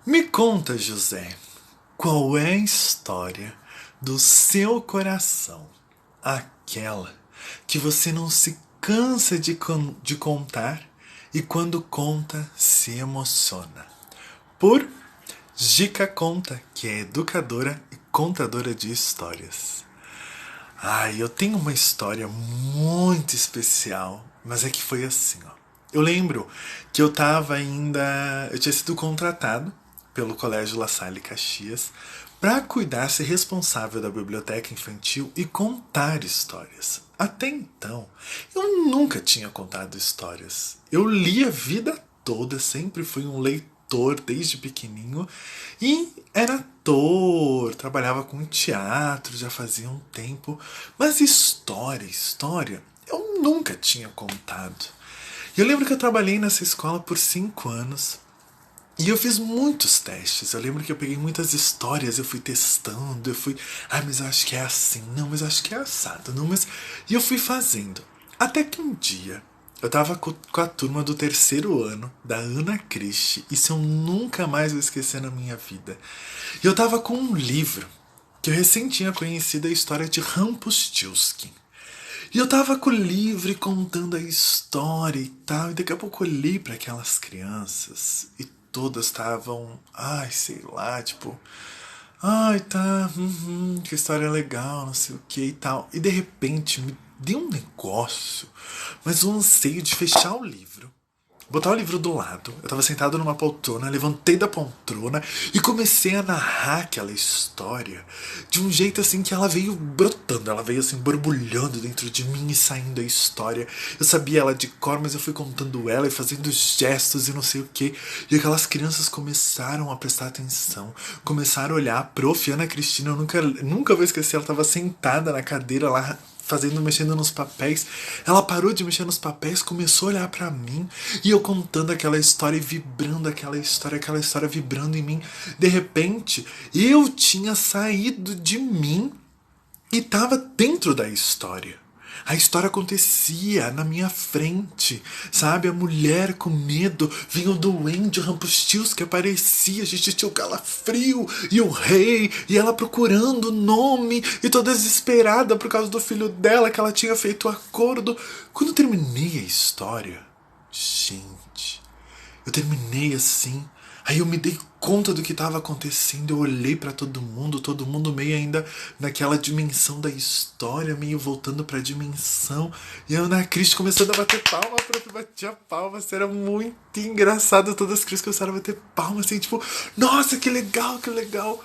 Me conta, José, qual é a história do seu coração? Aquela que você não se cansa de contar e quando conta se emociona. Por Gica Conta, que é educadora e contadora de histórias. Ai, eu tenho uma história muito especial, mas é que foi assim, ó. Eu lembro que eu tava ainda. Eu tinha sido contratado pelo Colégio La Salle Caxias para cuidar, ser responsável da biblioteca infantil e contar histórias. Até então, eu nunca tinha contado histórias. Eu li a vida toda, sempre fui um leitor desde pequenininho e era ator, trabalhava com teatro já fazia um tempo, mas história, eu nunca tinha contado. E eu lembro que eu trabalhei nessa escola por 5 anos e eu fiz muitos testes. Eu lembro que eu peguei muitas histórias, eu fui testando, eu fui. Ah, mas eu acho que é assim, não, mas eu acho que é assado, não, mas. E eu fui fazendo. Até que um dia eu tava com a turma do terceiro ano, da Ana Christie, isso eu nunca mais vou esquecer na minha vida. E eu tava com um livro que eu recém tinha conhecido a história de Rumpelstiltskin. E eu tava com o livro contando a história e tal, e daqui a pouco eu olhei para aquelas crianças e todas estavam, ai, sei lá, tipo, ai, tá, que história legal, não sei o que e tal. E de repente me deu um negócio, mas um anseio de fechar o livro, botar o livro do lado. Eu tava sentado numa poltrona, levantei da poltrona e comecei a narrar aquela história de um jeito assim que ela veio brotando, ela veio assim borbulhando dentro de mim e saindo a história. Eu sabia ela de cor, mas eu fui contando ela e fazendo gestos e não sei o que. E aquelas crianças começaram a prestar atenção, começaram a olhar. A prof. Ana Cristina, eu nunca vou esquecer, ela tava sentada na cadeira lá fazendo, mexendo nos papéis. Ela parou de mexer nos papéis, começou a olhar pra mim e eu contando aquela história e vibrando aquela história vibrando em mim. De repente, eu tinha saído de mim e tava dentro da história. A história acontecia na minha frente, sabe? A mulher com medo, vinha o duende, o Rumpelstiltskin que aparecia, a gente tinha o calafrio e o rei, e ela procurando o nome, e toda desesperada por causa do filho dela, que ela tinha feito o acordo. Quando eu terminei a história, gente, eu terminei assim. Aí eu me dei conta do que estava acontecendo. Eu olhei para todo mundo meio ainda naquela dimensão da história, meio voltando para a dimensão. E a Ana Cris começando a bater palma, a prof batia palma. Assim, era muito engraçado. Todas as crianças começaram a bater palma, assim, tipo, nossa, que legal, que legal.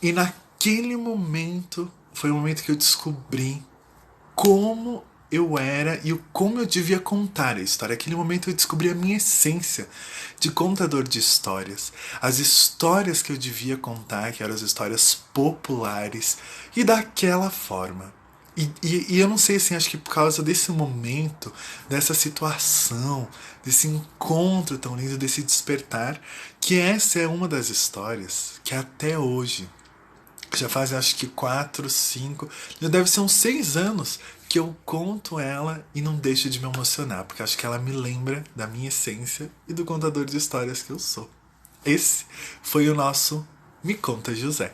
E naquele momento, foi o momento que eu descobri como eu era e como eu devia contar a história. Naquele momento eu descobri a minha essência de contador de histórias. As histórias que eu devia contar, que eram as histórias populares, e daquela forma. E eu não sei, assim, acho que por causa desse momento, dessa situação, desse encontro tão lindo, desse despertar, que essa é uma das histórias que até hoje já faz acho que 4, 5, já deve ser uns 6 anos que eu conto ela e não deixo de me emocionar, porque acho que ela me lembra da minha essência e do contador de histórias que eu sou. Esse foi o nosso Me Conta José.